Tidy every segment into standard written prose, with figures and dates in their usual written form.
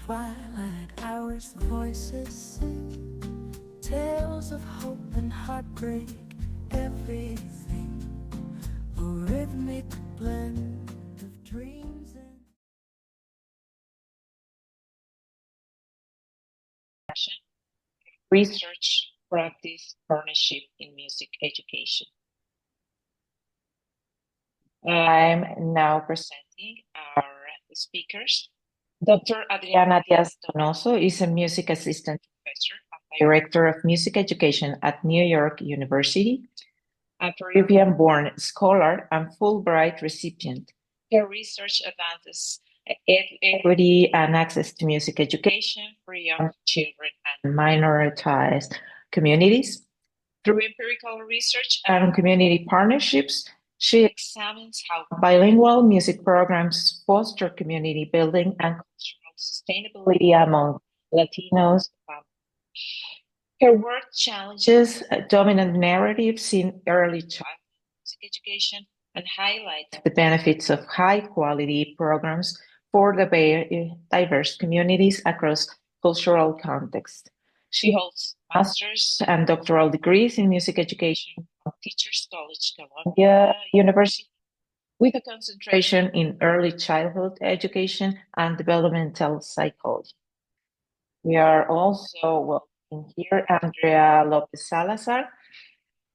twilight hours, voices sing tales of hope and heartbreak, everything a rhythmic blend of dreams and research, practice, partnership in music education. I'm now presenting our speakers. Dr. Adriana Díaz-Donoso is a music assistant professor and director of music education at New York University, a Peruvian-born scholar and Fulbright recipient. Her research advances equity and access to music education for young children and minoritized communities. Through empirical research and community partnerships, she examines how bilingual music programs foster community building and cultural sustainability among Latinos. Her work challenges dominant narratives in early childhood music education and highlights the benefits of high-quality programs for the diverse communities across cultural contexts. She holds master's and doctoral degrees in music education from Teachers College, Columbia University, with a concentration in early childhood education and developmental psychology. We are also welcoming here Andrea López Salazar.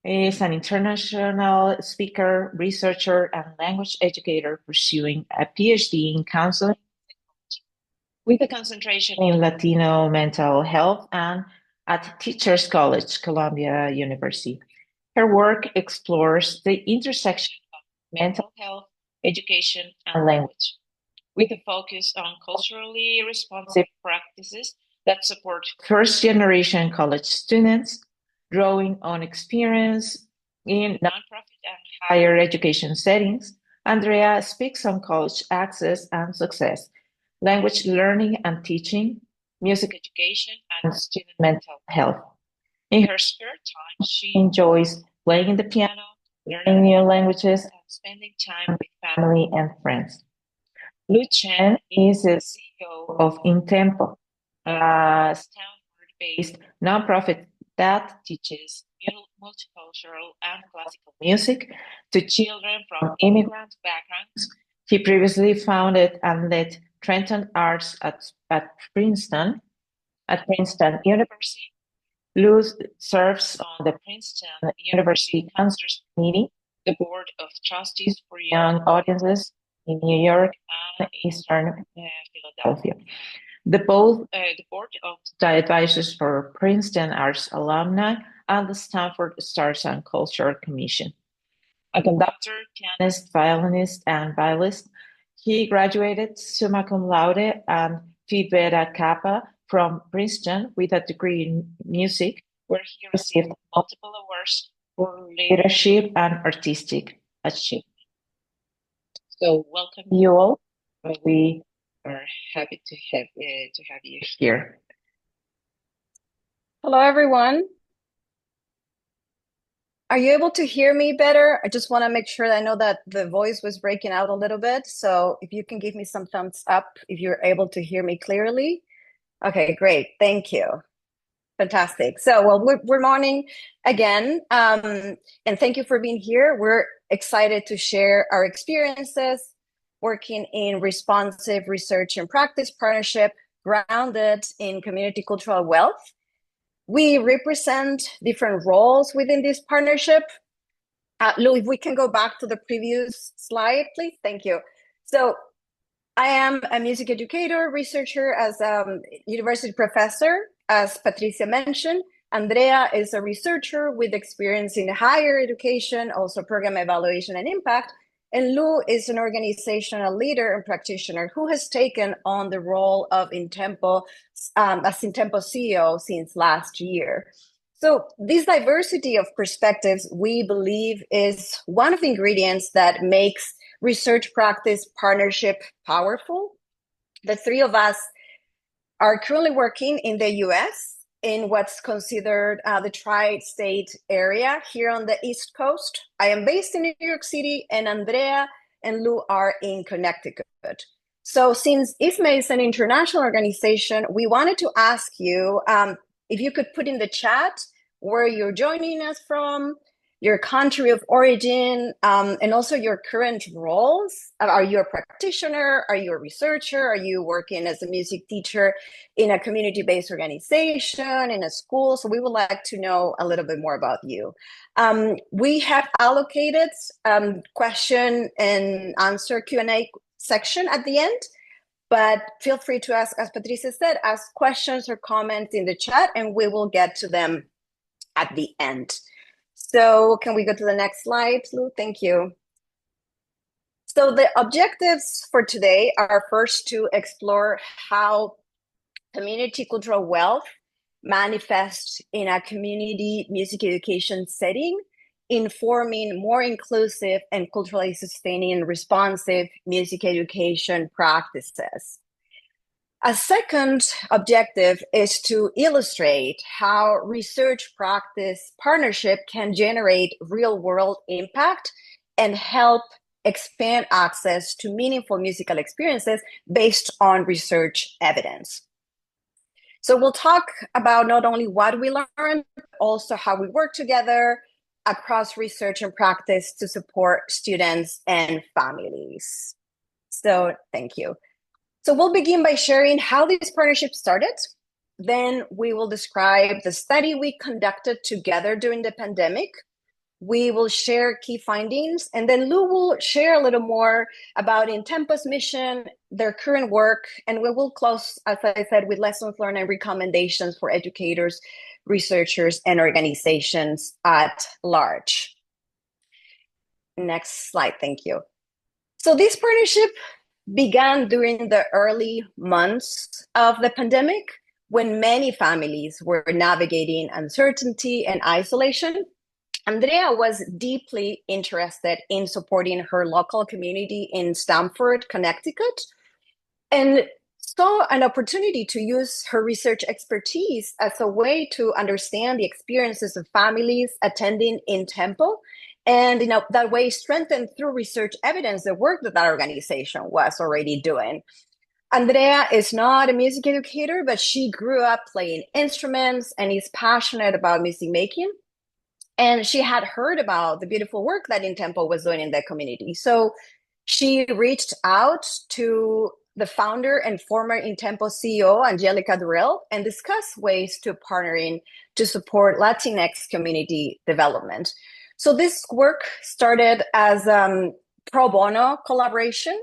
She is an international speaker, researcher, and language educator pursuing a PhD in counseling with a concentration in Latino mental health and at Teachers College, Columbia University. Her work explores the intersection of mental health, education, and language, with a focus on culturally responsive practices that support first-generation college students, drawing on experience in nonprofit and higher education settings. Andrea speaks on college access and success, language learning and teaching, music education, and student mental health. In her spare time, she enjoys playing the piano, learning new languages, and spending time with family and friends. Lou Chen is the CEO of Intempo, a Stanford-based nonprofit that teaches multicultural and classical music to children from immigrant backgrounds. He previously founded and led Trenton Arts at Princeton University. Lou serves on the Princeton University Concerts Committee, the Board of Trustees for Young Audiences in New York and Eastern Philadelphia. The board of the Advisors for Princeton Arts Alumni and the Stanford Stars and Culture Commission. A conductor, pianist, violinist, and violist, he graduated summa cum laude and Phi Beta Kappa from Princeton with a degree in music, where he received multiple awards for leadership and artistic achievement. So welcome you all. We are happy to have you here. Hello, everyone. Are you able to hear me better? I just want to make sure that I know that the voice was breaking out a little bit. So if you can give me some thumbs up if you're able to hear me clearly. Okay, great. Thank you. Fantastic. So, well, good morning again. And thank you for being here. We're excited to share our experiences working in responsive research and practice partnership grounded in community cultural wealth. We represent different roles within this partnership. Lou, if we can go back to the previous slide, please. Thank you. So I am a music educator, researcher as a university professor, as Patricia mentioned. Andrea is a researcher with experience in higher education, also program evaluation and impact. And Lou is an organizational leader and practitioner who has taken on the role of Intempo as Intempo CEO since last year. So this diversity of perspectives, we believe, is one of the ingredients that makes research practice partnership powerful. The three of us are currently working in the US in what's considered the tri-state area here on the East Coast. I am based in New York City, and Andrea and Lou are in Connecticut. So since ISME is an international organization, we wanted to ask you if you could put in the chat where you're joining us from, your country of origin, and also your current roles. Are you a practitioner? Are you a researcher? Are you working as a music teacher in a community-based organization, in a school? So we would like to know a little bit more about you. We have allocated question and answer Q&A section at the end, but feel free to ask, as Patricia said, ask questions or comments in the chat, and we will get to them at the end. So can we go to the next slide, Lou? Thank you. So the objectives for today are first to explore how community cultural wealth manifests in a community music education setting, informing more inclusive and culturally sustaining and responsive music education practices. A second objective is to illustrate how research practice partnership can generate real-world impact and help expand access to meaningful musical experiences based on research evidence. So we'll talk about not only what we learned, but also how we work together across research and practice to support students and families. So thank you. So we'll begin by sharing how this partnership started. Then we will describe the study we conducted together during the pandemic. We will share key findings, and then Lou will share a little more about Intempo's mission, their current work, and we will close, as I said, with lessons learned and recommendations for educators, researchers, and organizations at large. Next slide, thank you. So this partnership began during the early months of the pandemic, when many families were navigating uncertainty and isolation. Andrea was deeply interested in supporting her local community in Stamford, Connecticut, and saw an opportunity to use her research expertise as a way to understand the experiences of families attending Intempo, and that way strengthen through research evidence the work that organization was already doing. Andrea is not a music educator, but she grew up playing instruments and is passionate about music making. And she had heard about the beautiful work that Intempo was doing in the community. So she reached out to the founder and former Intempo CEO, Angelica Durrell, and discussed ways to partnering to support Latinx community development. So this work started as pro bono collaboration,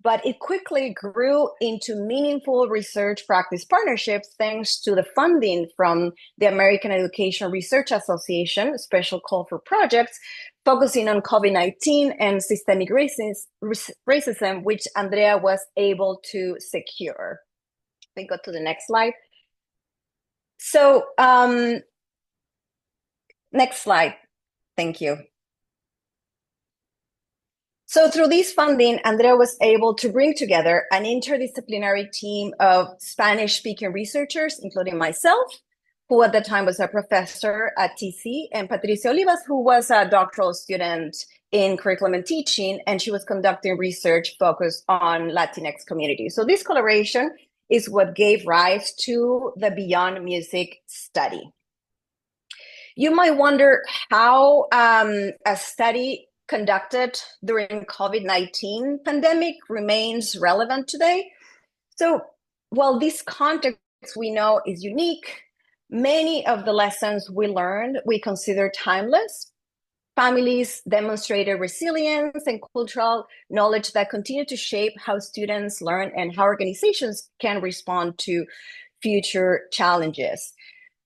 but it quickly grew into meaningful research practice partnerships thanks to the funding from the American Education Research Association, a special call for projects focusing on COVID-19 and systemic racism, which Andrea was able to secure. We go to the next slide. So next slide. Thank you. So through this funding, Andrea was able to bring together an interdisciplinary team of Spanish-speaking researchers, including myself, who at the time was a professor at TC, and Patricia Olivas, who was a doctoral student in curriculum and teaching, and she was conducting research focused on Latinx communities. So this collaboration is what gave rise to the Beyond Music study. You might wonder how a study conducted during COVID-19 pandemic remains relevant today. So while this context we know is unique, many of the lessons we learned we consider timeless. Families demonstrated resilience and cultural knowledge that continue to shape how students learn and how organizations can respond to future challenges.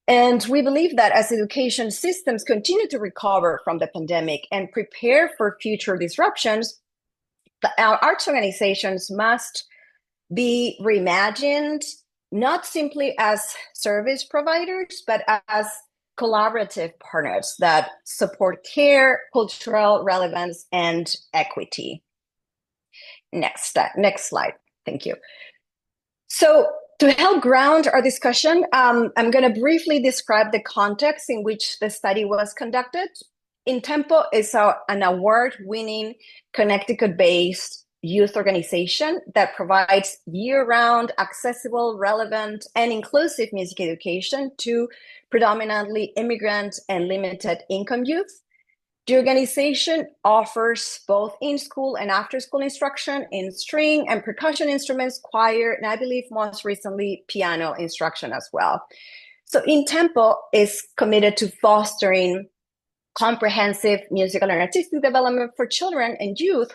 And we believe that as education systems continue to recover from the pandemic and prepare for future disruptions, our arts organizations must be reimagined, not simply as service providers, but as collaborative partners that support care, cultural relevance, and equity. Next slide. Thank you. So to help ground our discussion, I'm going to briefly describe the context in which the study was conducted. Intempo is an award-winning Connecticut-based youth organization that provides year-round, accessible, relevant, and inclusive music education to predominantly immigrant and limited income youth. The organization offers both in-school and after-school instruction in string and percussion instruments, choir, and I believe most recently piano instruction as well. So In Tempo is committed to fostering comprehensive musical and artistic development for children and youth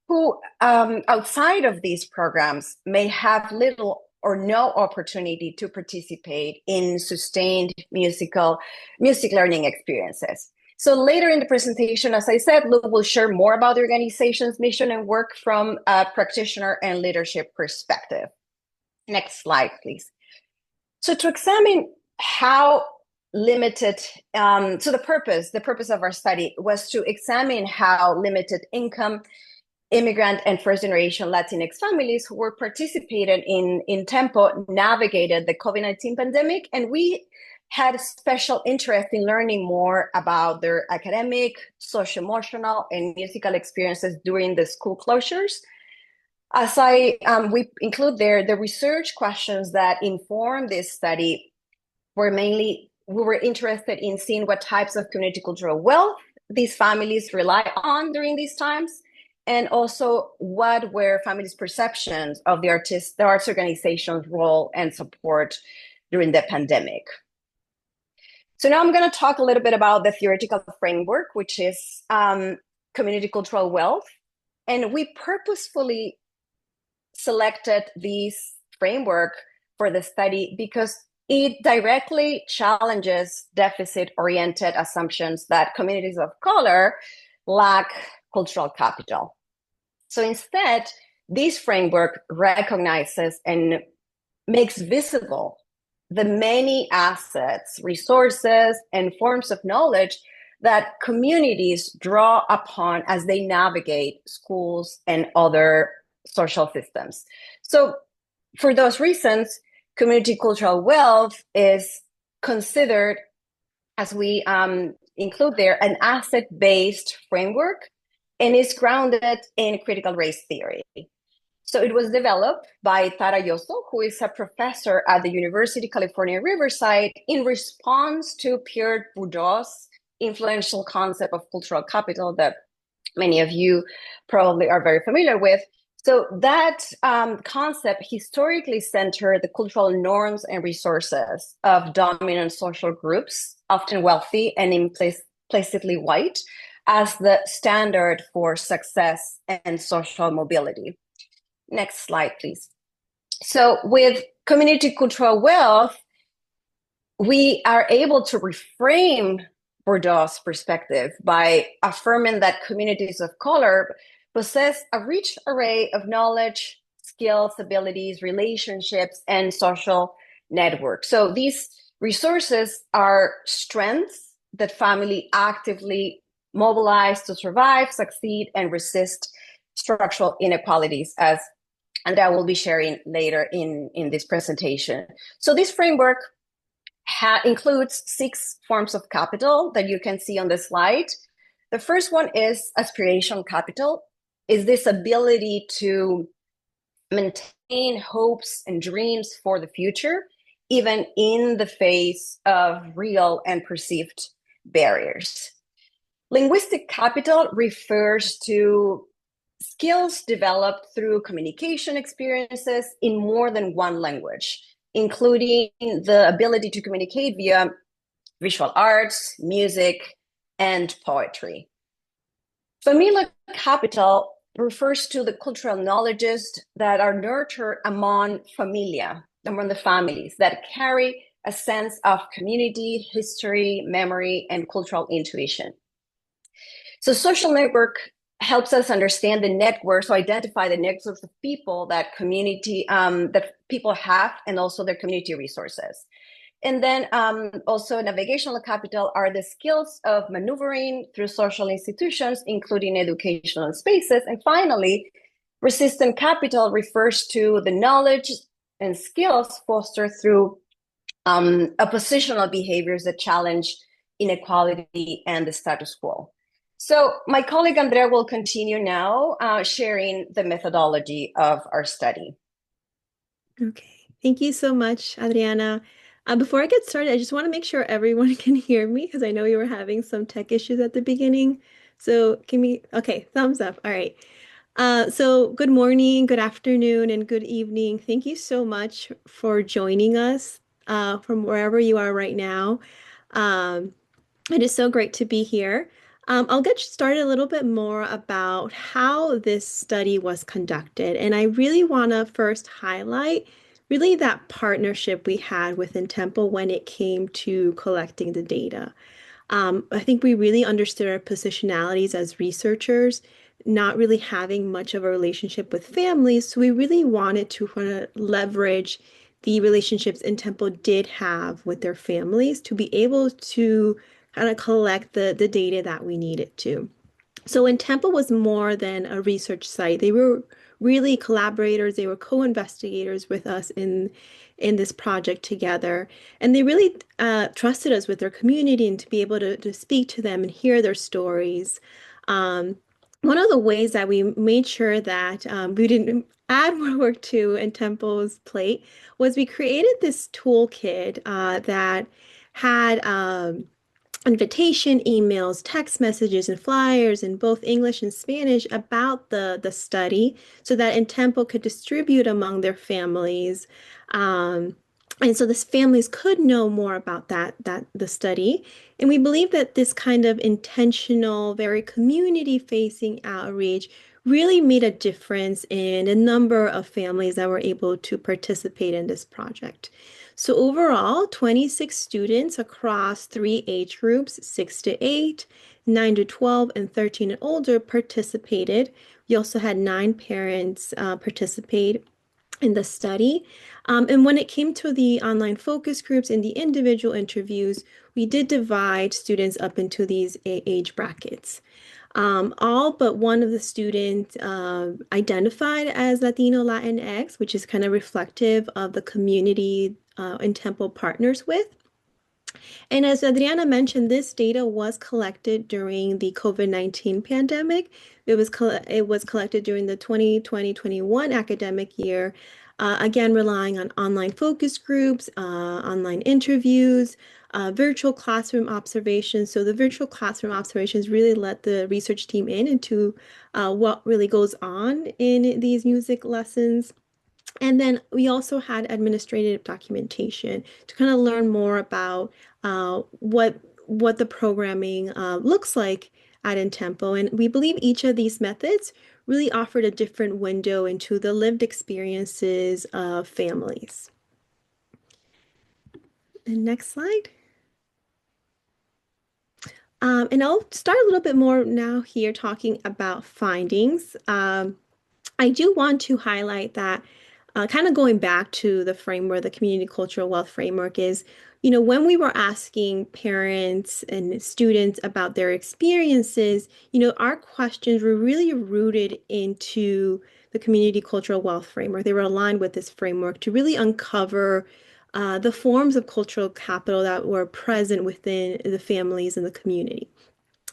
who, outside of these programs, may have little or no opportunity to participate in sustained music learning experiences. So later in the presentation, as I said, Lou will share more about the organization's mission and work from a practitioner and leadership perspective. Next slide, please. So to examine how limited, so the purpose of our study was to examine how limited income immigrant and first-generation Latinx families who were participating in Tempo navigated the COVID-19 pandemic, and we had a special interest in learning more about their academic, socio-emotional, and musical experiences during the school closures. As we include there, the research questions that informed this study were mainly, we were interested in seeing what types of community cultural wealth these families rely on during these times, and also what were families' perceptions of the arts organization's role and support during the pandemic. So now I'm going to talk a little bit about the theoretical framework, which is community cultural wealth. And we purposefully selected this framework for the study because it directly challenges deficit-oriented assumptions that communities of color lack cultural capital. So instead, this framework recognizes and makes visible the many assets, resources, and forms of knowledge that communities draw upon as they navigate schools and other social systems. So for those reasons, community cultural wealth is considered, as we include there, an asset-based framework and is grounded in critical race theory. So it was developed by Tara Yoso, who is a professor at the University of California, Riverside, in response to Pierre Bourdieu's influential concept of cultural capital that many of you probably are very familiar with. So that concept historically centered the cultural norms and resources of dominant social groups, often wealthy and implicitly white, as the standard for success and social mobility. Next slide, please. So with community cultural wealth, we are able to reframe Bourdieu's perspective by affirming that communities of color possess a rich array of knowledge, skills, abilities, relationships, and social networks. So these resources are strengths that family actively mobilize to survive, succeed, and resist structural inequalities, as Andrea will be sharing later in this presentation. So this framework includes 6 forms of capital that you can see on the slide. The first one is aspirational capital, is this ability to maintain hopes and dreams for the future, even in the face of real and perceived barriers. Linguistic capital refers to skills developed through communication experiences in more than one language, including the ability to communicate via visual arts, music, and poetry. Familial capital refers to the cultural knowledges that are nurtured among familia, among the families that carry a sense of community, history, memory, and cultural intuition. So social network helps us understand the networks, so identify the networks of people that that people have, and also their community resources. And then also navigational capital are the skills of maneuvering through social institutions, including educational spaces. And finally, resistant capital refers to the knowledge and skills fostered through oppositional behaviors that challenge inequality and the status quo. So my colleague Andrea will continue now sharing the methodology of our study. Okay, thank you so much, Adriana. Before I get started, I just want to make sure everyone can hear me because I know you were having some tech issues at the beginning. So okay, thumbs up. All right. So good morning, good afternoon, and good evening. Thank you so much for joining us from wherever you are right now. Um, it is so great to be here. I'll get started a little bit more about how this study was conducted. And I really want to first highlight really that partnership we had within Temple when it came to collecting the data. I think we really understood our positionalities as researchers, not really having much of a relationship with families. So we really wanted to kind of leverage the relationships in Temple did have with their families to be able to kind of collect the data that we needed to. So when Temple was more than a research site, they were really collaborators, they were co-investigators with us in this project together. And they really trusted us with their community and to be able to speak to them and hear their stories. Um, One of the ways that we made sure that we didn't add more work to in Temple's plate was we created this toolkit that had invitation emails, text messages, and flyers in both English and Spanish about the study so that Intempo could distribute among their families. Um, and so the families could know more about that the study. And we believe that this kind of intentional, very community-facing outreach really made a difference in a number of families that were able to participate in this project. So overall, 26 students across three age groups, 6 to 8, 9 to 12, and 13 and older participated. We also had 9 parents participate in the study. And when it came to the online focus groups and the individual interviews, we did divide students up into these age brackets. All but one of the students identified as Latino Latinx, which is kind of reflective of the community in Temple partners with. And as Adriana mentioned, this data was collected during the COVID-19 pandemic. It was collected during the 2020-21 academic year, again, relying on online focus groups, online interviews, virtual classroom observations. So the virtual classroom observations really let the research team in into what really goes on in these music lessons. And then we also had administrative documentation to kind of learn more about what the programming looks like at Intempo. And we believe each of these methods really offered a different window into the lived experiences of families. And next slide. And I'll start a little bit more now here talking about findings. I do want to highlight that kind of going back to the framework, the community cultural wealth framework is, when we were asking parents and students about their experiences, our questions were really rooted into the community cultural wealth framework. They were aligned with this framework to really uncover the forms of cultural capital that were present within the families and the community.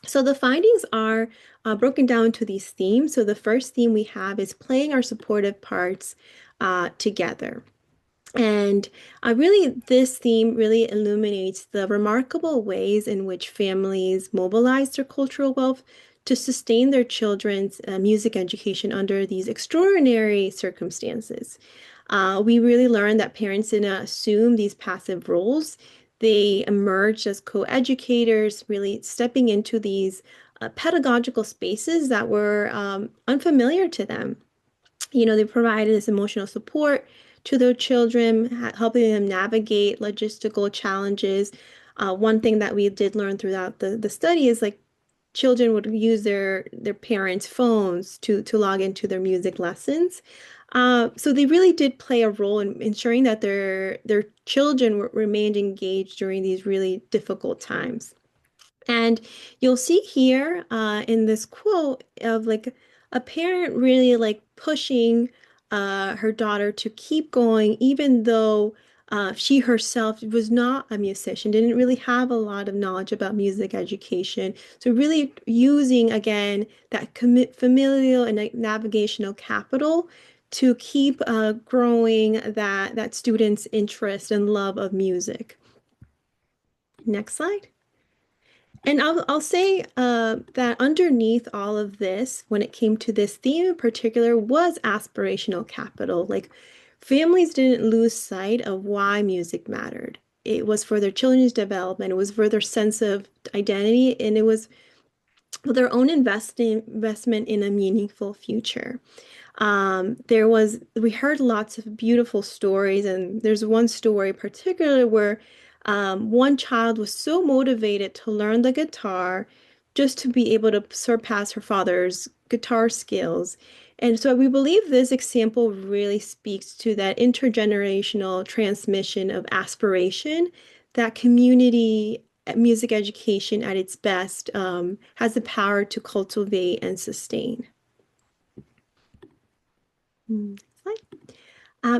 So the findings are broken down to these themes. So the first theme we have is playing our supportive parts together. And really, this theme really illuminates the remarkable ways in which families mobilize their cultural wealth to sustain their children's music education under these extraordinary circumstances. We really learned that parents didn't assume these passive roles. They emerged as co-educators, really stepping into these pedagogical spaces that were unfamiliar to them. They provided this emotional support to their children, helping them navigate logistical challenges. One thing that we did learn throughout the study is like children would use their parents' phones to log into their music lessons. So they really did play a role in ensuring that their children remained engaged during these really difficult times. And you'll see here in this quote of like a parent really like pushing her daughter to keep going, even though She herself was not a musician, didn't really have a lot of knowledge about music education. So really using, again, that familial and navigational capital to keep growing that student's interest and love of music. Next slide. And I'll say that underneath all of this, when it came to this theme in particular, was aspirational capital. Like families didn't lose sight of why music mattered. It was for their children's development, it was for their sense of identity, and it was for their own investment in a meaningful future. We heard lots of beautiful stories, and there's one story particularly where one child was so motivated to learn the guitar just to be able to surpass her father's guitar skills. And so we believe this example really speaks to that intergenerational transmission of aspiration, that community music education at its best has the power to cultivate and sustain.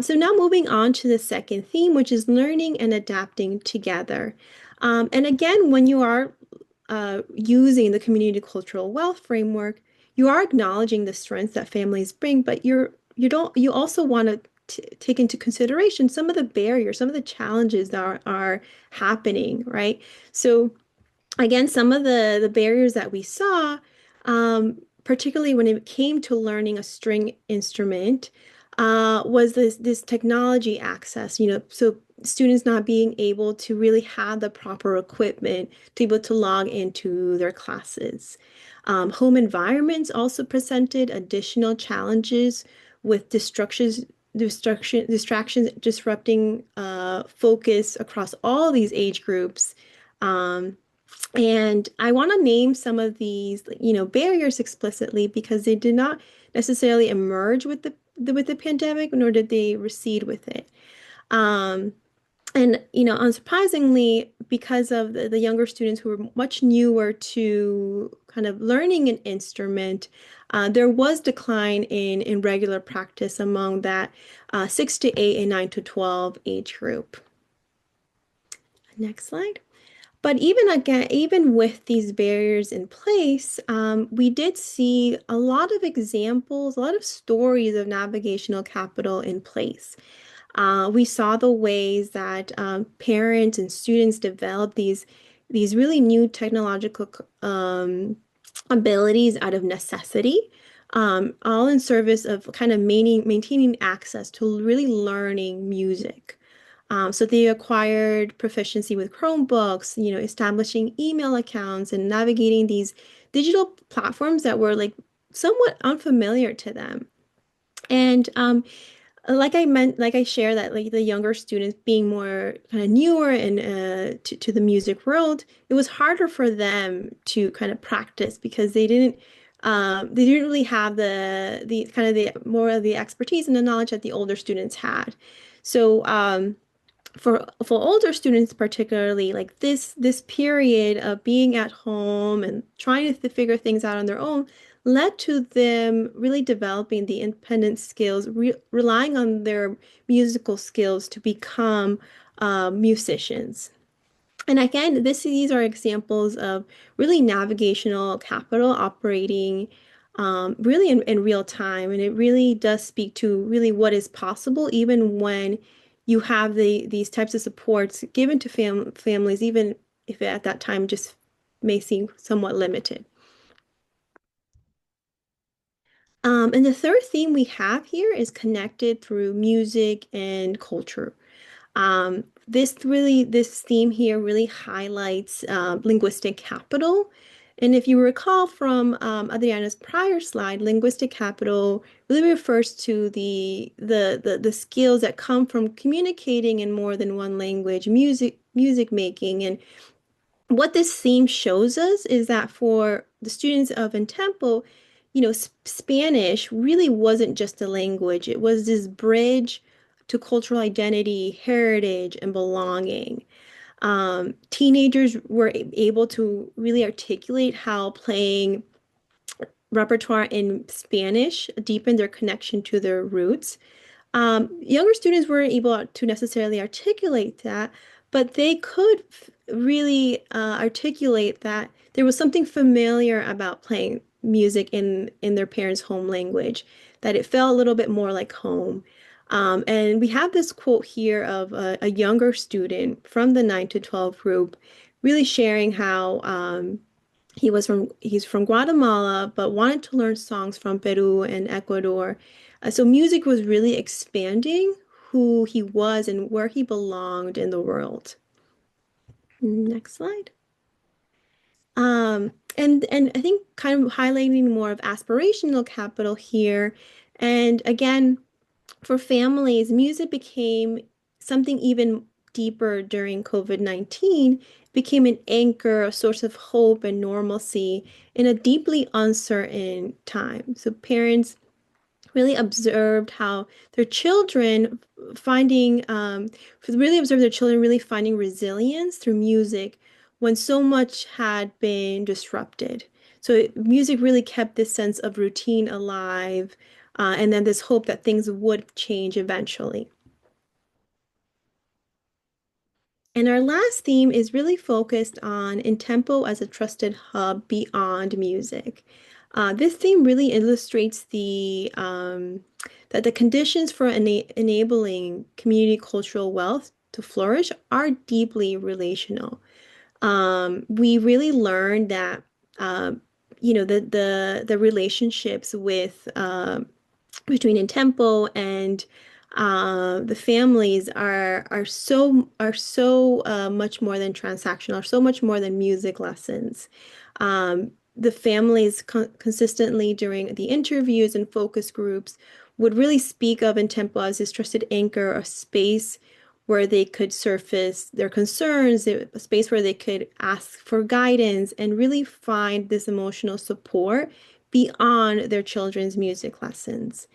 So now moving on to the second theme, which is learning and adapting together. And again, when you are using the community cultural wealth framework, you are acknowledging the strengths that families bring, but you also want to take into consideration some of the barriers, some of the challenges that are happening, right? So again, some of the barriers that we saw, particularly when it came to learning a string instrument, was this technology access, so students not being able to really have the proper equipment to be able to log into their classes. Home environments also presented additional challenges with distractions disrupting focus across all these age groups. And I want to name some of these, barriers explicitly because they did not necessarily emerge with the pandemic, nor did they recede with it. And, unsurprisingly, because of the younger students who were much newer to kind of learning an instrument, there was decline in regular practice among that 6 to 8 and 9 to 12 age group. Next slide. But even with these barriers in place, we did see a lot of examples, a lot of stories of navigational capital in place. We saw the ways that parents and students developed these really new technological abilities out of necessity, all in service of kind of maintaining access to really learning music. So they acquired proficiency with Chromebooks, establishing email accounts and navigating these digital platforms that were like somewhat unfamiliar to them. And like I share that like the younger students being more kind of newer and to the music world, it was harder for them to kind of practice because they didn't really have the kind of the more of the expertise and the knowledge that the older students had. So for older students particularly, like this period of being at home and trying to figure things out on their own led to them really developing the independent skills, relying on their musical skills to become musicians. And again, these are examples of really navigational capital operating really in real time. And it really does speak to really what is possible, even when you have these types of supports given to families, even if at that time just may seem somewhat limited. And the third theme we have here is connected through music and culture. This theme here really highlights linguistic capital. And if you recall from Adriana's prior slide, linguistic capital really refers to the skills that come from communicating in more than one language, music making. And what this theme shows us is that for the students of Intempo, Spanish really wasn't just a language. It was this bridge to cultural identity, heritage, and belonging. Teenagers were able to really articulate how playing repertoire in Spanish deepened their connection to their roots. Younger students weren't able to necessarily articulate that, but they could really articulate that there was something familiar about playing music in their parents' home language, that it felt a little bit more like home. And we have this quote here of a younger student from the 9 to 12 group really sharing how he's from Guatemala, but wanted to learn songs from Peru and Ecuador. So music was really expanding who he was and where he belonged in the world. Next slide. And I think kind of highlighting more of aspirational capital here. And again, for families, music became something even deeper during COVID-19, became an anchor, a source of hope and normalcy in a deeply uncertain time. So parents really observed how their children really observed their children really finding resilience through music when so much had been disrupted. So music really kept this sense of routine alive, and then this hope that things would change eventually. And our last theme is really focused on Intempo as a trusted hub beyond music. This theme really illustrates that the conditions for enabling community cultural wealth to flourish are deeply relational. We really learned that the relationships with between Intempo and the families are so much more than transactional, are so much more than music lessons. The families consistently during the interviews and focus groups would really speak of Intempo as this trusted anchor, a space where they could surface their concerns, a space where they could ask for guidance and really find this emotional support beyond their children's music lessons.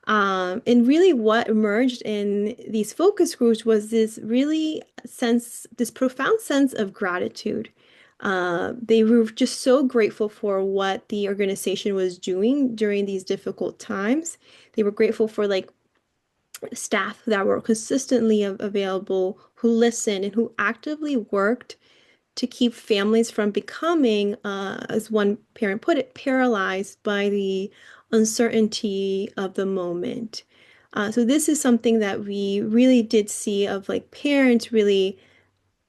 And really what emerged in these focus groups was this profound sense of gratitude. They were just so grateful for what the organization was doing during these difficult times. They were grateful for staff that were consistently available, who listened and who actively worked to keep families from becoming, as one parent put it, paralyzed by the uncertainty of the moment. So this is something that we really did see of parents really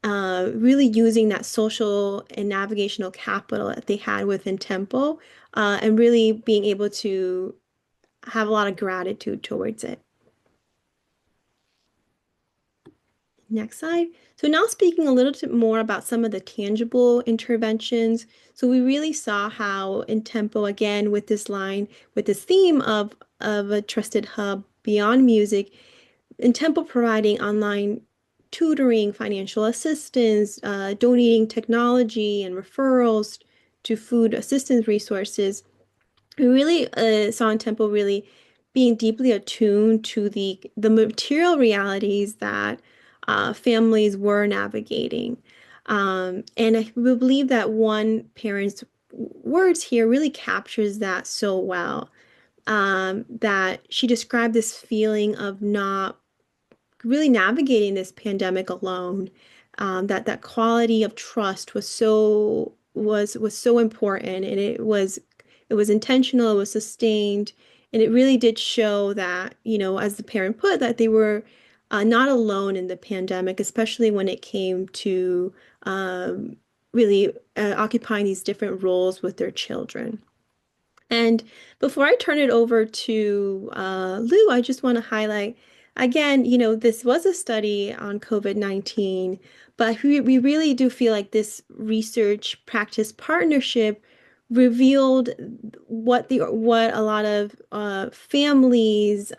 using that social and navigational capital that they had within Tempo, and really being able to have a lot of gratitude towards it. Next slide. So now speaking a little bit more about some of the tangible interventions. So we really saw how in Tempo, again, with this theme of a trusted hub beyond music, in Tempo providing online tutoring, financial assistance, donating technology and referrals to food assistance resources. We really saw in Tempo really being deeply attuned to the material realities that families were navigating. And I believe that one parent's words here really captures that so well. That she described this feeling of not really navigating this pandemic alone. That quality of trust was so important, and it was intentional, it was sustained, and it really did show that, as the parent put, that they were not alone in the pandemic, especially when it came to really occupying these different roles with their children. And before I turn it over to Lou, I just want to highlight again, this was a study on COVID-19, but we really do feel like this research practice partnership revealed what a lot of families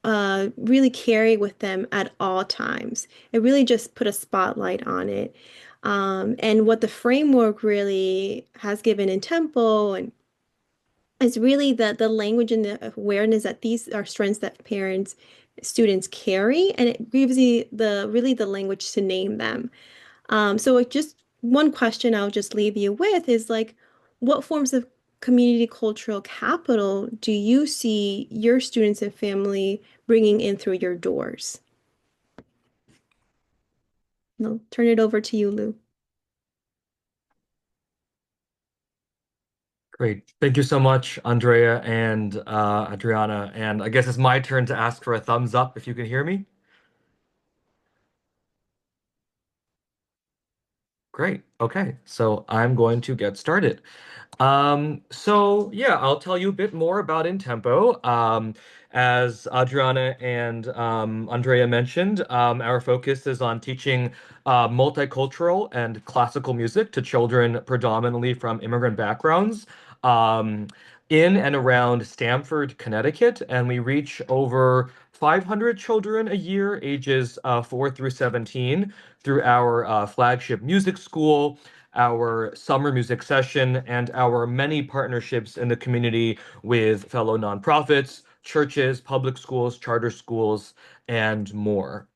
really carry with them at all times. It really just put a spotlight on it. And what the framework really has given in Tempo and is really the language and the awareness that these are strengths that students carry, and it gives you the language to name them. So just one question I'll just leave you with is what forms of community cultural capital do you see your students and family bringing in through your doors? I'll turn it over to you, Lou. Great. Thank you so much, Andrea and Adriana. And I guess it's my turn to ask for a thumbs up if you can hear me. Great. Okay, so I'm going to get started. So yeah, I'll tell you a bit more about InTempo. As Adriana and Andrea mentioned, our focus is on teaching multicultural and classical music to children predominantly from immigrant backgrounds in and around Stamford, Connecticut, and we reach over 500 children a year, ages 4 through 17, through our flagship music school, our summer music session, and our many partnerships in the community with fellow nonprofits, churches, public schools, charter schools, and more.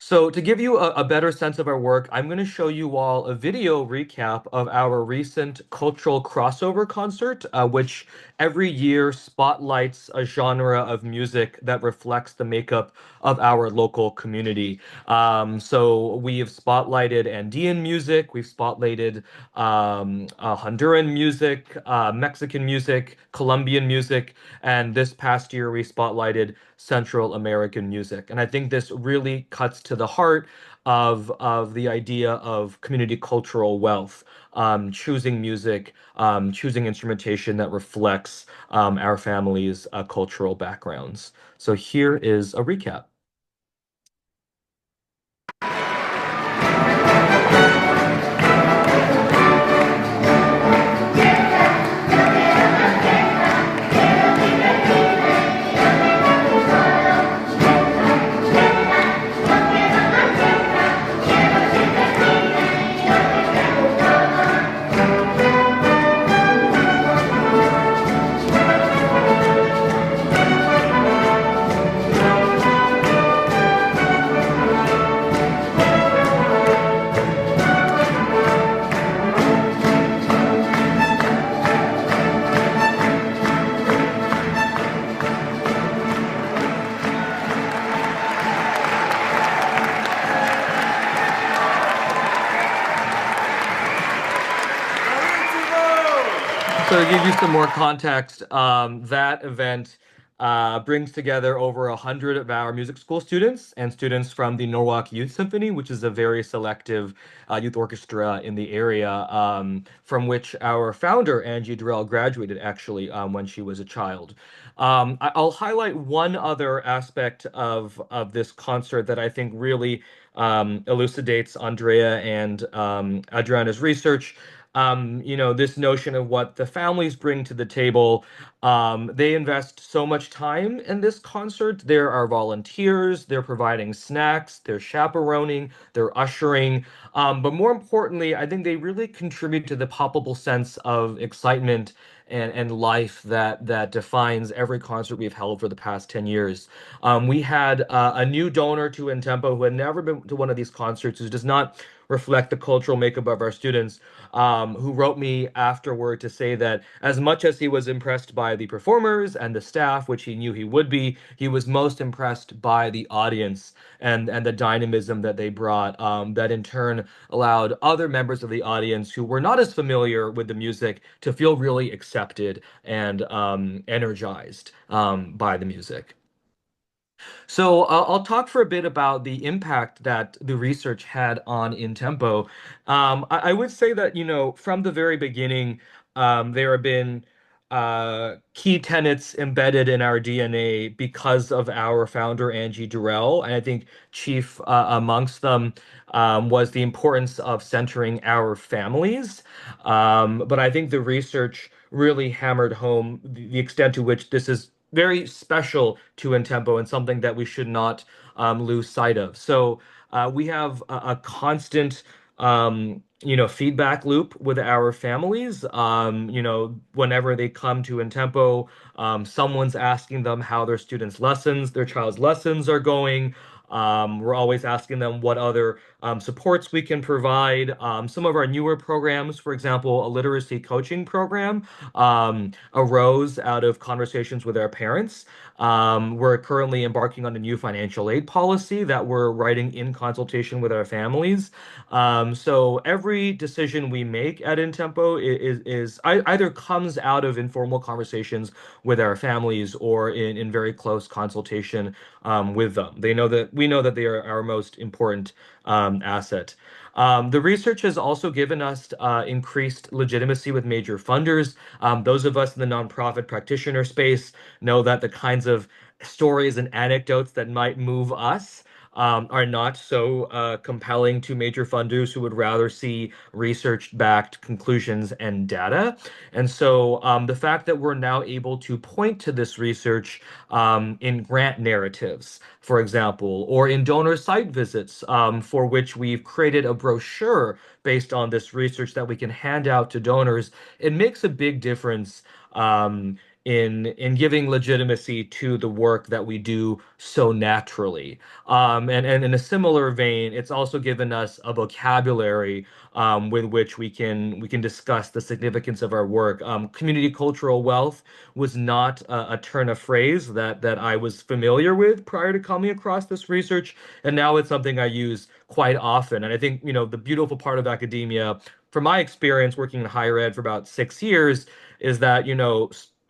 So to give you a better sense of our work, I'm going to show you all a video recap of our recent cultural crossover concert, which every year spotlights a genre of music that reflects the makeup of our local community. So we have spotlighted Andean music, we've spotlighted Honduran music, Mexican music, Colombian music, and this past year we spotlighted Central American music. And I think this really cuts to the heart of the idea of community cultural wealth, choosing music, choosing instrumentation that reflects our family's cultural backgrounds. So here is a recap. So to give you some more context, that event brings together over 100 of our music school students and students from the Norwalk Youth Symphony, which is a very selective youth orchestra in the area, from which our founder, Angie Durrell, graduated actually when she was a child. I'll highlight one other aspect of this concert that I think really elucidates Andrea and Adriana's research. This notion of what the families bring to the table. They invest so much time in this concert. There are volunteers, they're providing snacks, they're chaperoning, they're ushering. But more importantly, I think they really contribute to the palpable sense of excitement and life that defines every concert we've held for the past 10 years. We had a new donor to InTempo who had never been to one of these concerts, who does not reflect the cultural makeup of our students, who wrote me afterward to say that as much as he was impressed by the performers and the staff, which he knew he would be, he was most impressed by the audience and the dynamism that they brought, that in turn allowed other members of the audience who were not as familiar with the music to feel really accepted and energized by the music. So I'll talk for a bit about the impact that the research had on InTempo. I would say that, from the very beginning, there have been key tenets embedded in our DNA because of our founder, Angie Durrell. And I think chief amongst them was the importance of centering our families. But I think the research really hammered home the extent to which this is very special to InTempo and something that we should not lose sight of. So we have a constant, feedback loop with our families. Whenever they come to InTempo, someone's asking them how their child's lessons are going. We're always asking them what other supports we can provide. Some of our newer programs, for example, a literacy coaching program, arose out of conversations with our parents. We're currently embarking on a new financial aid policy that we're writing in consultation with our families. So every decision we make at Intempo either comes out of informal conversations with our families or in very close consultation with them. We know that they are our most important asset. The research has also given us increased legitimacy with major funders. Those of us in the nonprofit practitioner space know that the kinds of stories and anecdotes that might move us are not so compelling to major funders who would rather see research-backed conclusions and data. And so the fact that we're now able to point to this research in grant narratives, for example, or in donor site visits, for which we've created a brochure based on this research that we can hand out to donors, it makes a big difference in giving legitimacy to the work that we do so naturally. And in a similar vein, it's also given us a vocabulary with which we can discuss the significance of our work. Community cultural wealth was not a turn of phrase that I was familiar with prior to coming across this research, and now it's something I use quite often. And I think, the beautiful part of academia, from my experience working in higher ed for about 6 years, is that,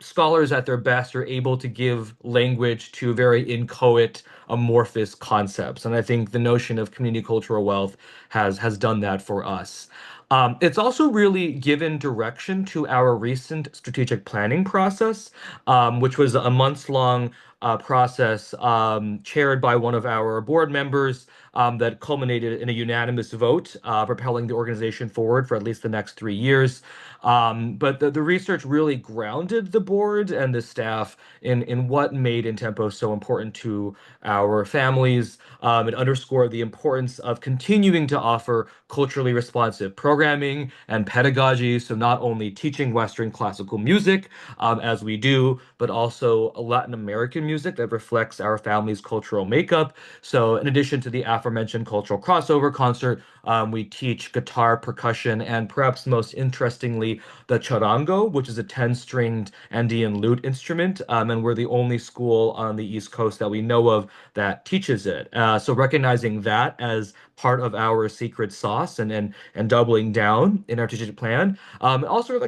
scholars at their best are able to give language to very inchoate, amorphous concepts. And I think the notion of community cultural wealth has done that for us. It's also really given direction to our recent strategic planning process, which was a months-long process chaired by one of our board members that culminated in a unanimous vote propelling the organization forward for at least the next 3 years. But the research really grounded the board and the staff in what made Intempo so important to our families. It underscored the importance of continuing to offer culturally responsive programming and pedagogy. So not only teaching Western classical music as we do, but also Latin American music that reflects our family's cultural makeup. So in addition to the aforementioned cultural crossover concert, we teach guitar, percussion, and perhaps most interestingly, the charango, which is a 10-stringed Andean lute instrument. And we're the only school on the East Coast that we know of that teaches it. So recognizing that as part of our secret sauce and doubling down in our strategic plan. Also,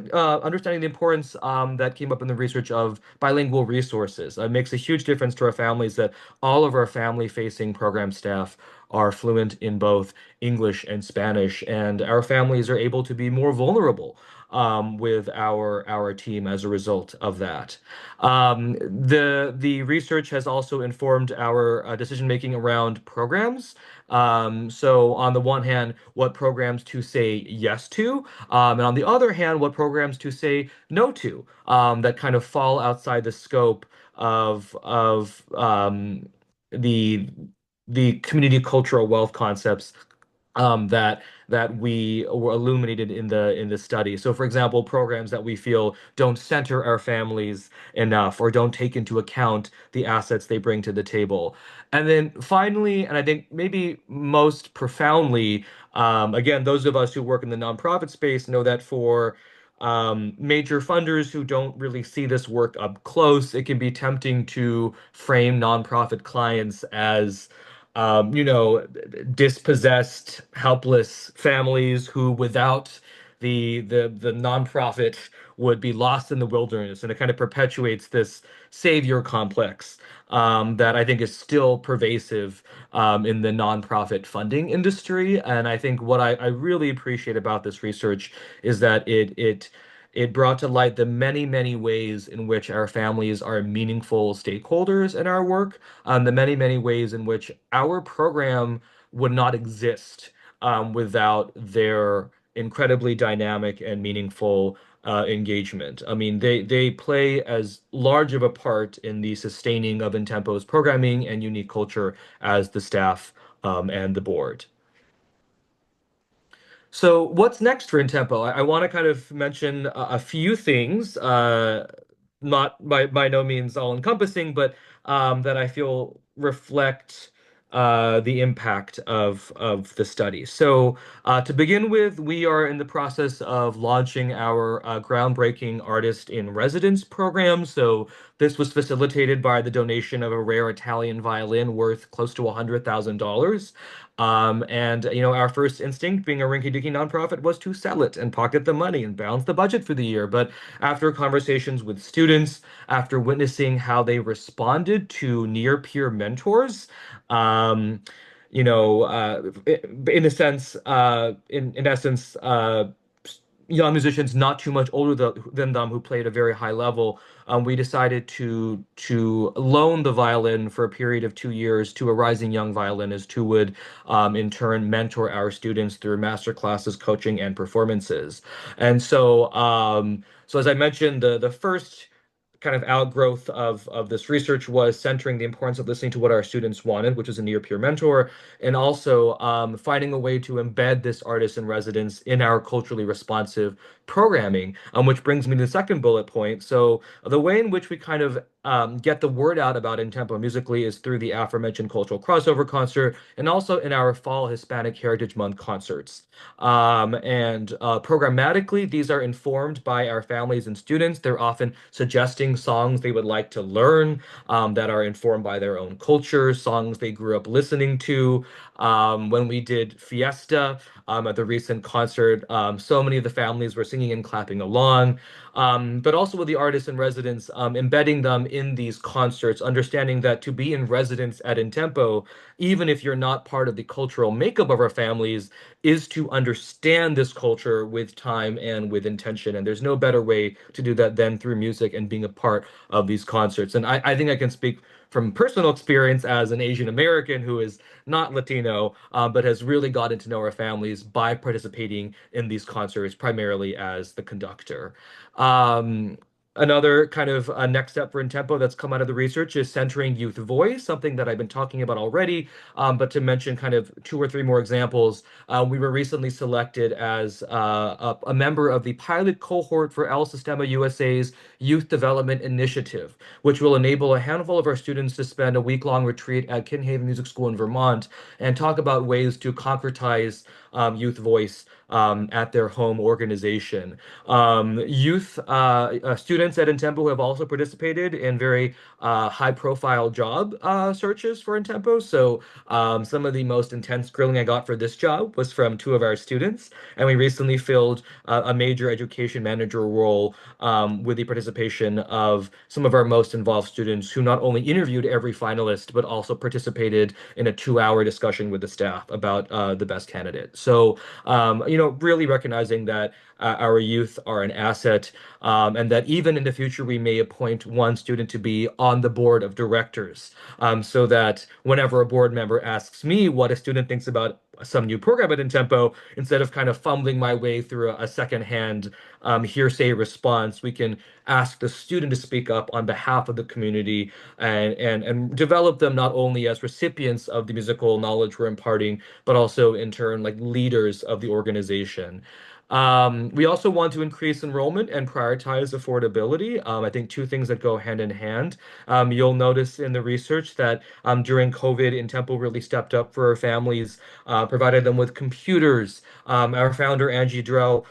understanding the importance that came up in the research of bilingual resources. It makes a huge difference to our families that all of our family-facing program staff are fluent in both English and Spanish, and our families are able to be more vulnerable with our team as a result of that. The research has also informed our decision making around programs. So on the one hand, what programs to say yes to, and on the other hand, what programs to say no to, that kind of fall outside the scope of the the community cultural wealth concepts that we were illuminated in the study. So, for example, programs that we feel don't center our families enough or don't take into account the assets they bring to the table. And then finally, and I think maybe most profoundly, again, those of us who work in the nonprofit space know that for major funders who don't really see this work up close, it can be tempting to frame nonprofit clients as dispossessed, helpless families who, without the nonprofit, would be lost in the wilderness, and it kind of perpetuates this savior complex that I think is still pervasive in the nonprofit funding industry. And I think what I really appreciate about this research is that it brought to light the many, many ways in which our families are meaningful stakeholders in our work, the many, many ways in which our program would not exist without their incredibly dynamic and meaningful engagement. I mean, they play as large of a part in the sustaining of Intempo's programming and unique culture as the staff and the board. So what's next for Intempo? I want to kind of mention a few things, not by no means all encompassing, but that I feel reflect the impact of the study. So to begin with, we are in the process of launching our groundbreaking artist in residence program. So this was facilitated by the donation of a rare Italian violin worth close to $100,000. And our first instinct, being a rinky-dinky nonprofit, was to sell it and pocket the money and balance the budget for the year. But after conversations with students, after witnessing how they responded to near-peer mentors, um, in a sense, in essence, young musicians not too much older than them who played a very high level, we decided to loan the violin for a period of 2 years to a rising young violinist who would in turn mentor our students through master classes, coaching, and performances. And so as I mentioned, the first kind of outgrowth of this research was centering the importance of listening to what our students wanted, which is a near-peer mentor, and also finding a way to embed this artist in residence in our culturally responsive programming, which brings me to the second bullet point. So the way in which we kind of get the word out about In Tempo Musically is through the aforementioned cultural crossover concert and also in our Fall Hispanic Heritage Month concerts. And programmatically, these are informed by our families and students. They're often suggesting songs they would like to learn that are informed by their own culture, songs they grew up listening to. When we did Fiesta at the recent concert, so many of the families were singing and clapping along. But also with the artists in residence, embedding them in these concerts, understanding that to be in residence at Intempo, even if you're not part of the cultural makeup of our families, is to understand this culture with time and with intention. And there's no better way to do that than through music and being a part of these concerts. And I think I can speak from personal experience as an Asian American who is not Latino, but has really gotten to know our families by participating in these concerts, primarily as the conductor. Another kind of next step for Intempo that's come out of the research is centering youth voice, something that I've been talking about already. But to mention kind of two or three more examples, we were recently selected as a member of the pilot cohort for El Sistema USA's Youth Development Initiative, which will enable a handful of our students to spend a week-long retreat at Kinhaven Music School in Vermont and talk about ways to concretize youth voice at their home organization. Youth students at Intempo have also participated in very high-profile job searches for Intempo. So some of the most intense grilling I got for this job was from two of our students, and we recently filled a major education manager role with the participation of some of our most involved students who not only interviewed every finalist, but also participated in a 2-hour discussion with the staff about the best candidate. So, really recognizing that our youth are an asset, and that even in the future, we may appoint one student to be on the board of directors, so that whenever a board member asks me what a student thinks about some new program at Intempo, instead of kind of fumbling my way through a secondhand hearsay response, we can ask the student to speak up on behalf of the community and develop them not only as recipients of the musical knowledge we're imparting, but also in turn like leaders of the organization. We also want to increase enrollment and prioritize affordability. I think two things that go hand in hand. You'll notice in the research that during COVID, Intempo really stepped up for our families, provided them with computers. Our founder, Angie Drell,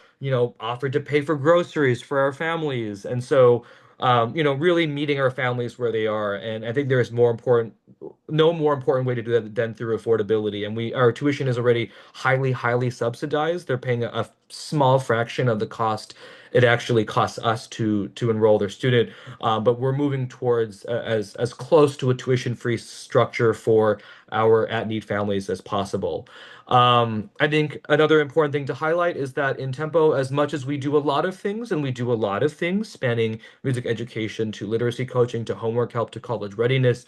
offered to pay for groceries for our families. And so, really meeting our families where they are. And I think there is no more important way to do that than through affordability. And our tuition is already highly, highly subsidized. They're paying a small fraction of the cost it actually costs us to enroll their student. But we're moving towards as close to a tuition-free structure for our at-need families as possible. I think another important thing to highlight is that in Tempo, as much as we do a lot of things, and we do a lot of things spanning music education to literacy coaching to homework help to college readiness,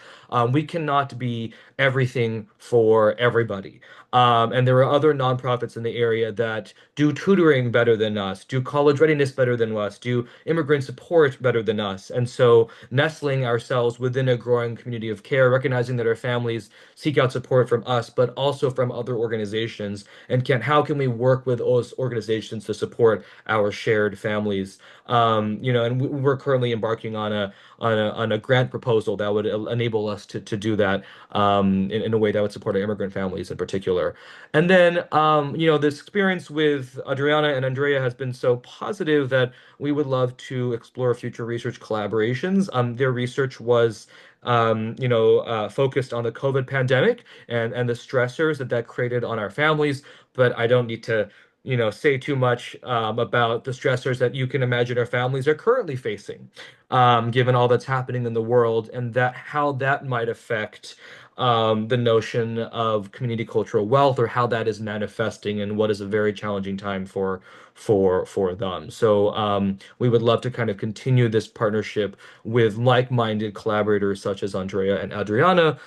we cannot be everything for everybody. And there are other nonprofits in the area that do tutoring better than us, do college readiness better than us, do immigrant support better than us. And so nestling ourselves within a growing community of care, recognizing that our families seek seek out support from us, but also from other organizations, and how can we work with those organizations to support our shared families. And we're currently embarking on a grant proposal that would enable us to do that in a way that would support our immigrant families in particular. And then, this experience with Adriana and Andrea has been so positive that we would love to explore future research collaborations. Their research was focused on the COVID pandemic and the stressors that created on our families. But I don't need to, say too much about the stressors that you can imagine our families are currently facing, given all that's happening in the world and that how that might affect the notion of community cultural wealth or how that is manifesting in what is a very challenging time for them. So we would love to kind of continue this partnership with like-minded collaborators such as Andrea and Adriana,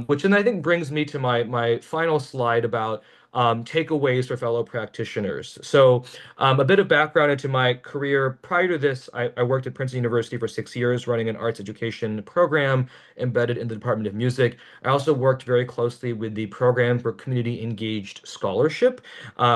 which then I think brings me to my final slide about takeaways for fellow practitioners. So a bit of background into my career. Prior to this, I worked at Princeton University for 6 years, running an arts education program embedded in the Department of Music. I also worked very closely with the Program for Community Engaged Scholarship,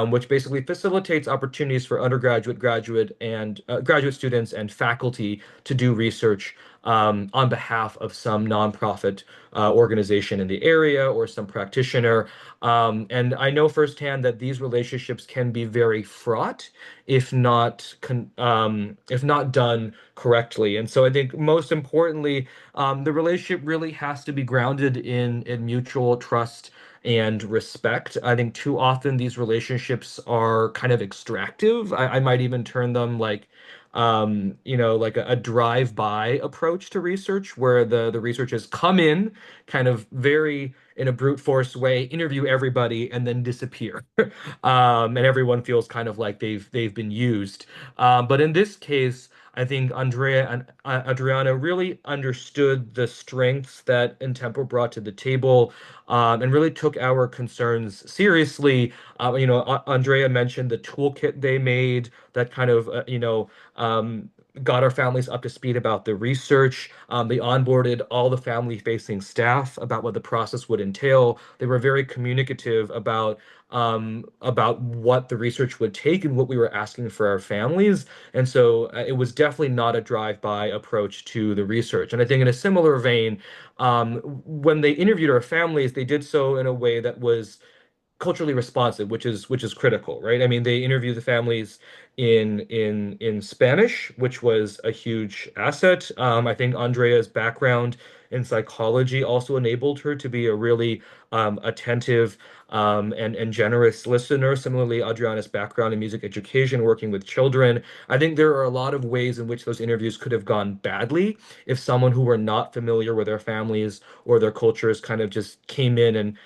which basically facilitates opportunities for undergraduate, graduate, and graduate students and faculty to do research on behalf of some nonprofit organization in the area or some practitioner. And I know firsthand that these relationships can be very fraught if not done correctly. And so I think most importantly, the relationship really has to be grounded in mutual trust and respect. I think too often these relationships are kind of extractive. I might even turn them like a drive-by approach to research where the researchers come in kind of very in a brute force way, interview everybody, and then disappear. And everyone feels kind of like they've been used. But in this case, I think Andrea and Adriana really understood the strengths that Intempo brought to the table, and really took our concerns seriously. Andrea mentioned the toolkit they made that kind of, got our families up to speed about the research. They onboarded all the family-facing staff about what the process would entail. They were very communicative about what the research would take and what we were asking for our families. And so it was definitely not a drive-by approach to the research. And I think in a similar vein, when they interviewed our families, they did so in a way that was culturally responsive, which is critical, right? I mean, they interview the families in Spanish, which was a huge asset. I think Andrea's background in psychology also enabled her to be a really attentive and generous listener. Similarly, Adriana's background in music education, working with children. I think there are a lot of ways in which those interviews could have gone badly if someone who were not familiar with their families or their cultures kind of just came in and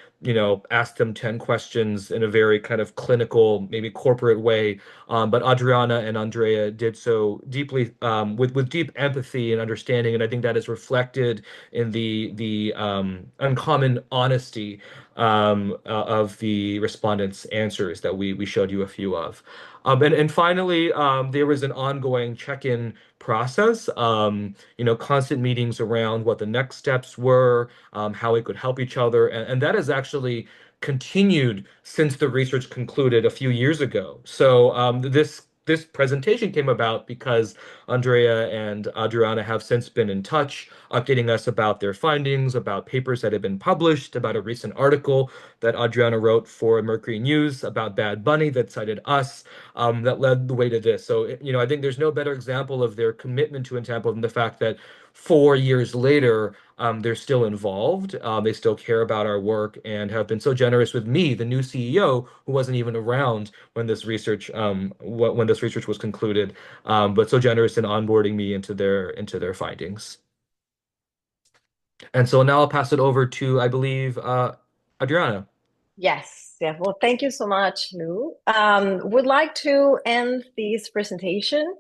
asked them 10 questions in a very kind of clinical, maybe corporate way. But Adriana and Andrea did so deeply, with deep empathy and understanding. And I think that is reflected in the uncommon honesty of the respondents' answers that we showed you a few of. And finally, there was an ongoing check-in process, constant meetings around what the next steps were, how we could help each other. And that has actually continued since the research concluded a few years ago. So this presentation came about because Andrea and Adriana have since been in touch, updating us about their findings, about papers that have been published, about a recent article that Adriana wrote for Mercury News about Bad Bunny that cited us, that led the way to this. So, I think there's no better example of their commitment to Intempo than the fact that 4 years later, they're still involved. They still care about our work and have been so generous with me, the new CEO, who wasn't even around when this research was concluded, but so generous in onboarding me into their findings. And so now I'll pass it over to, I believe, Adriana. Yes. Yeah. Well, thank you so much, Lou. Would like to end this presentation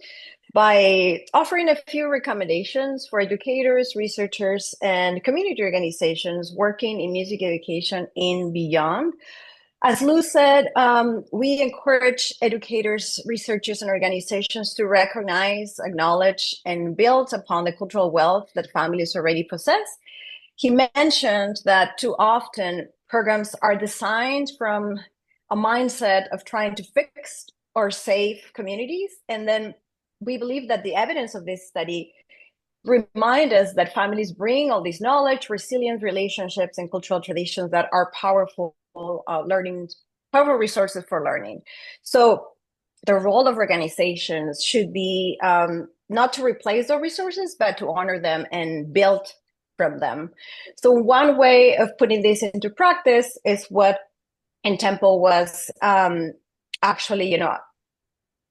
by offering a few recommendations for educators, researchers, and community organizations working in music education and beyond. As Lou said, we encourage educators, researchers, and organizations to recognize, acknowledge, and build upon the cultural wealth that families already possess, he mentioned that too often programs are designed from a mindset of trying to fix or save communities. And then we believe that the evidence of this study remind us that families bring all this knowledge, resilient relationships, and cultural traditions that are powerful powerful resources for learning. So the role of organizations should be not to replace those resources, but to honor them and build from them. So one way of putting this into practice is what Temple was actually,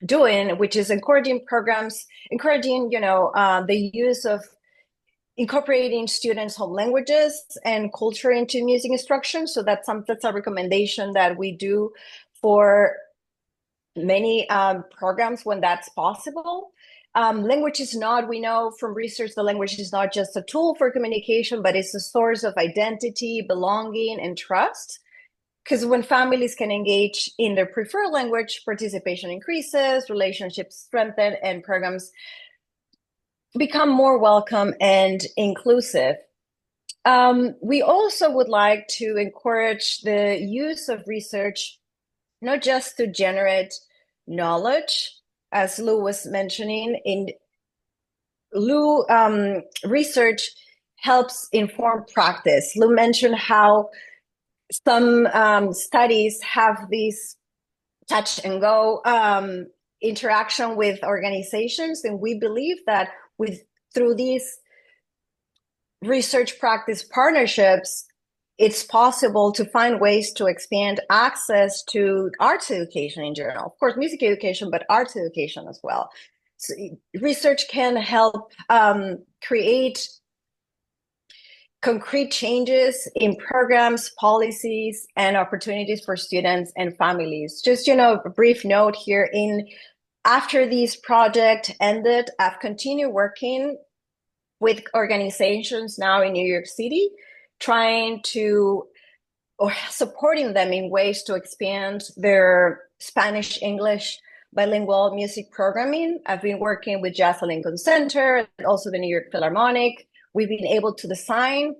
doing, which is encouraging the use of incorporating students' home languages and culture into music instruction. So that's a recommendation that we do for many programs when that's possible. Language is not, we know from research, the language is not just a tool for communication, but it's a source of identity, belonging, and trust. Because when families can engage in their preferred language, participation increases, relationships strengthen, and programs become more welcome and inclusive. We also would like to encourage the use of research, not just to generate knowledge, as Lou was mentioning. Research helps inform practice. Lou mentioned how some studies have this touch and go interaction with organizations, and we believe that through these research practice partnerships, it's possible to find ways to expand access to arts education in general. Of course, music education, but arts education as well. So research can help create concrete changes in programs, policies, and opportunities for students and families. Just, a brief note here, after this project ended, I've continued working with organizations now in New York City, supporting them in ways to expand their Spanish-English bilingual music programming. I've been working with Jazz at Lincoln Center and also the New York Philharmonic. We've been able to design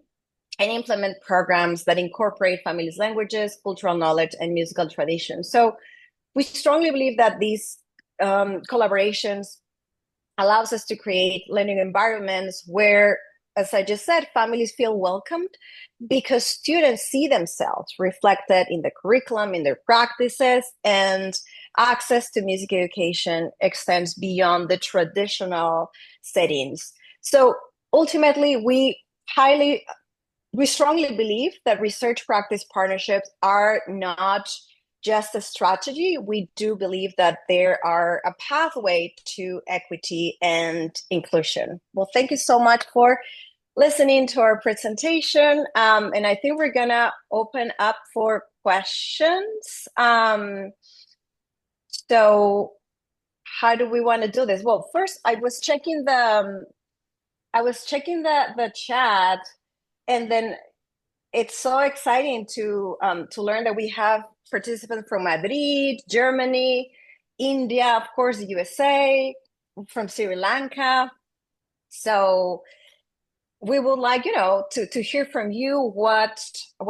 and implement programs that incorporate families' languages, cultural knowledge, and musical traditions. So we strongly believe that these collaborations allows us to create learning environments where, as I just said, families feel welcomed because students see themselves reflected in the curriculum, in their practices, and access to music education extends beyond the traditional settings. So ultimately, we strongly believe that research practice partnerships are not just a strategy. We do believe that they are a pathway to equity and inclusion. Well, thank you so much for listening to our presentation. And I think we're gonna open up for questions. So how do we want to do this? Well, first I was checking the chat, and then it's so exciting to learn that we have participants from Madrid, Germany, India, of course, the USA, from Sri Lanka. So we would like, to hear from you. What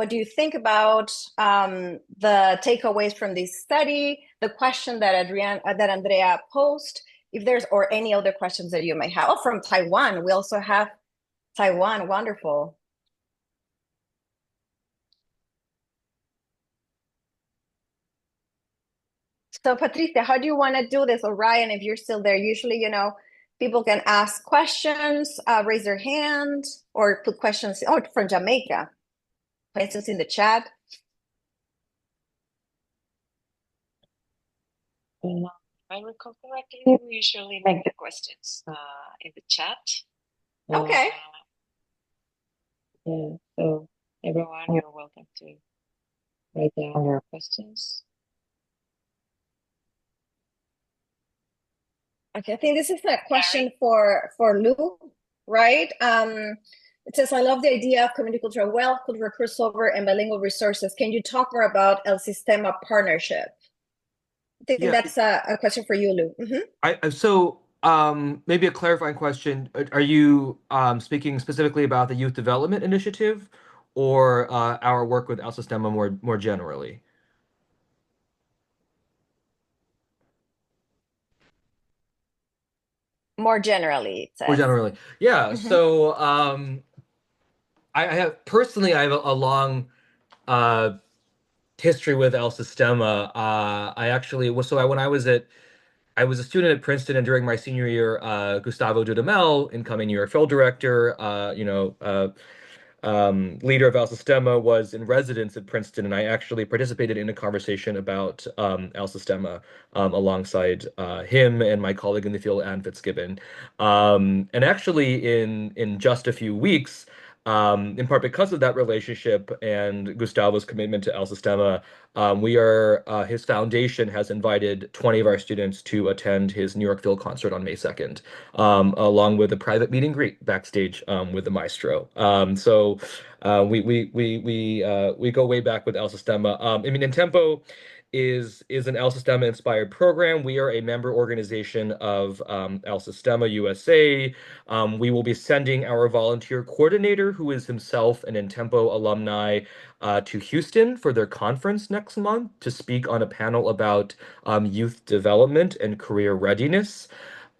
do you think about the takeaways from this study, the question that Andrea posed, if there's, or any other questions that you may have. Oh, from Taiwan, we also have Taiwan, wonderful. So Patricia, how do you want to do this? Or Ryan, if you're still there, usually, people can ask questions, raise their hand, or put questions, from Jamaica, for instance, in the chat. If I recall correctly, we usually make the questions in the chat. Okay. Yeah, so everyone, you're welcome to write down your questions. Okay, I think this is a question for Lou, right? It says, I love the idea of community cultural wealth, cultural crossover, and bilingual resources. Can you talk more about El Sistema partnership? I think that's a question for you, Lou. Mm-hmm. So maybe a clarifying question. Are you speaking specifically about the Youth Development Initiative or our work with El Sistema more generally? More generally, it More says. generally. Yeah. Mm-hmm. So I have personally, I have a long uh, history with El Sistema. I actually was so when I was a student at Princeton, and during my senior year, Gustavo Dudamel, incoming New York Film director, leader of El Sistema, was in residence at Princeton, and I actually participated in a conversation about El Sistema alongside him and my colleague in the field, Ann Fitzgibbon. And actually, in just a few weeks, in part because of that relationship and Gustavo's commitment to El Sistema, his foundation has invited 20 of our students to attend his New York Phil concert on May 2nd, along with a private meet and greet backstage with the maestro. We go way back with El Sistema. I mean, Intempo is an El Sistema inspired program. We are a member organization of El Sistema USA. We will be sending our volunteer coordinator, who is himself an Intempo alumni, to Houston for their conference next month to speak on a panel about youth development and career readiness.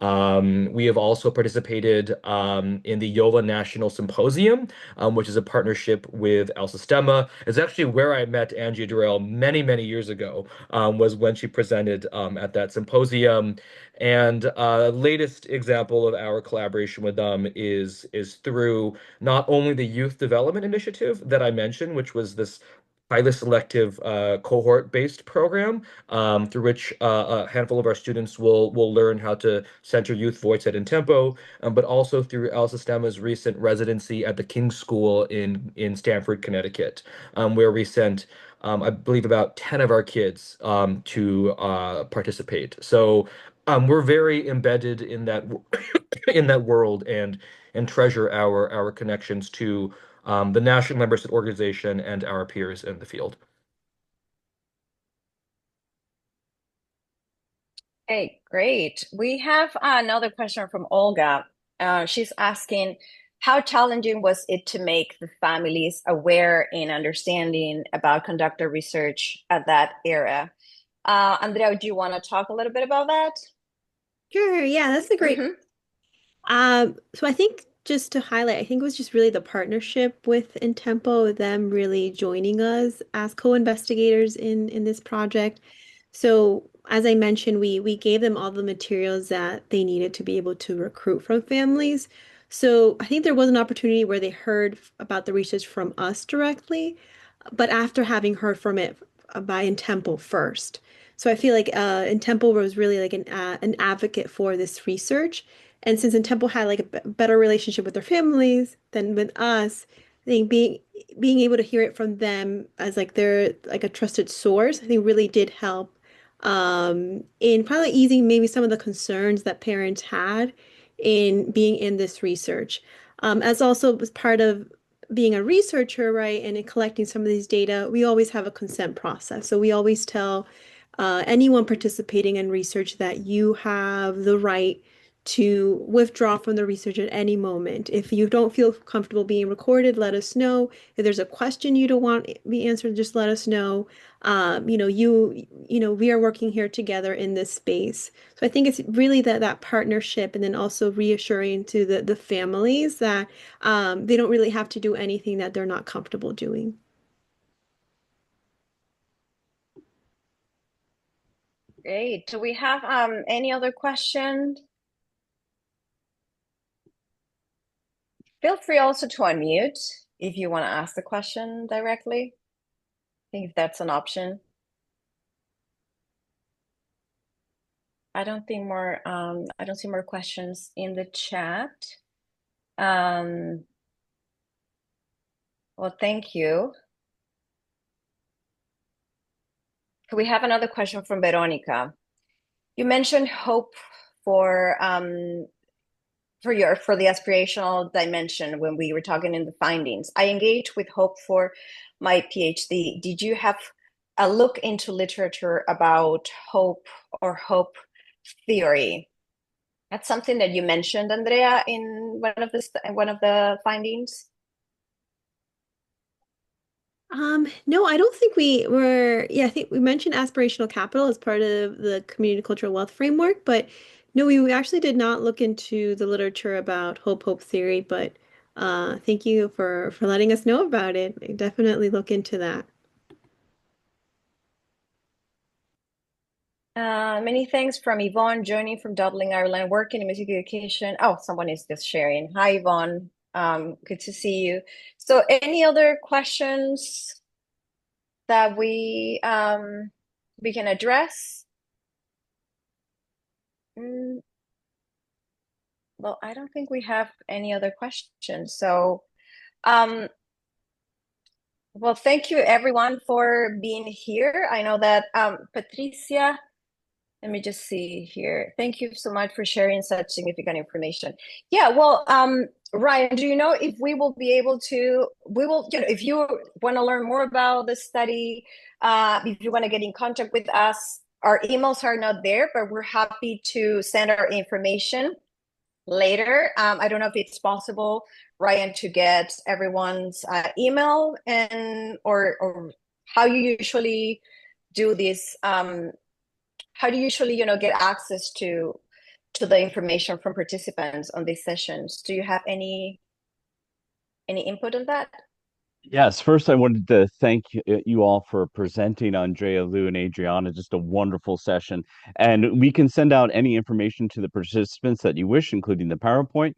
We have also participated in the Yola National Symposium, which is a partnership with El Sistema. It's actually where I met Angie Durrell many years ago, was when she presented at that symposium. And latest example of our collaboration with them is through not only the Youth Development Initiative that I mentioned, which was this highly selective cohort-based program through which a handful of our students will learn how to center youth voice at Intempo, but also through El Sistema's recent residency at the King's School in Stamford, Connecticut, where we sent I believe about 10 of our kids to participate. So we're very embedded in that in that world and treasure our connections to the National Membership Organization and our peers in the field. Hey, great. We have another question from Olga. She's asking, how challenging was it to make the families aware and understanding about conductor research at that era? Andrea, do you want to talk a little bit about that? Sure, yeah, that's a great. Mhm. So I think just to highlight, I think it was just really the partnership with Intempo, them really joining us as co-investigators in this project. So as I mentioned, we gave them all the materials that they needed to be able to recruit from families. So I think there was an opportunity where they heard about the research from us directly, but after having heard from it by Intempo first. So I feel like Intempo was really like an advocate for this research. And since Intempo had like a better relationship with their families than with us, I think being able to hear it from them as like they're like a trusted source, I think really did help in probably easing maybe some of the concerns that parents had in being in this research. As also was part of being a researcher, right, and in collecting some of these data, we always have a consent process. So we always tell anyone participating in research that you have the right to withdraw from the research at any moment. If you don't feel comfortable being recorded, let us know. If there's a question you don't want to be answered, just let us know. We are working here together in this space. So I think it's really that partnership, and then also reassuring to the families that they don't really have to do anything that they're not comfortable doing. Great. Do we have any other questions? Feel free also to unmute if you want to ask the question directly. I think that's an option. I don't see more questions in the chat. Well, thank you. We have another question from Veronica. You mentioned hope for the aspirational dimension when we were talking in the findings. I engaged with hope for my PhD. Did you have a look into literature about hope or hope theory? That's something that you mentioned, Andrea, in one of the findings. No, I don't think we were, yeah, I think we mentioned aspirational capital as part of the community cultural wealth framework, but no, we actually did not look into the literature about hope theory, but thank you for letting us know about it. I definitely look into that. Many thanks from Yvonne, joining from Dublin, Ireland, working in music education. Oh, someone is just sharing. Hi, Yvonne. Good to see you. So any other questions that we can address? Well, I don't think we have any other questions. So well, thank you everyone for being here. I know that Patricia, let me just see here. Thank you so much for sharing such significant information. Yeah, well, Ryan, do you know if we will be able to, if you want to learn more about the study, if you want to get in contact with us, our emails are not there, but we're happy to send our information later. I don't know if it's possible, Ryan, to get everyone's email or how you usually do this. How do you usually, get access to the information from participants on these sessions? Do you have any input on that? Yes, first I wanted to thank you all for presenting, Andrea, Lou, and Adriana. Just a wonderful session. And we can send out any information to the participants that you wish, including the PowerPoint.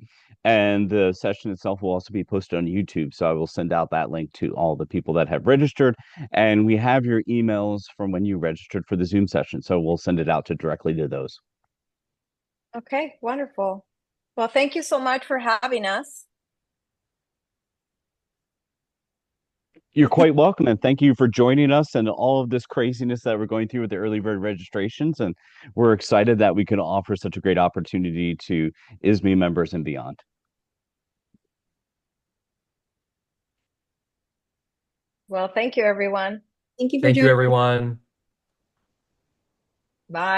And the session itself will also be posted on YouTube. So I will send out that link to all the people that have registered. And we have your emails from when you registered for the Zoom session. So we'll send it out directly to those. Okay, wonderful. Well, thank you so much for having us. You're quite welcome, and thank you for joining us and all of this craziness that we're going through with the early bird registrations. And we're excited that we can offer such a great opportunity to ISME members and beyond. Well, thank you, everyone. Thank you for Thank you, joining. everyone. Bye.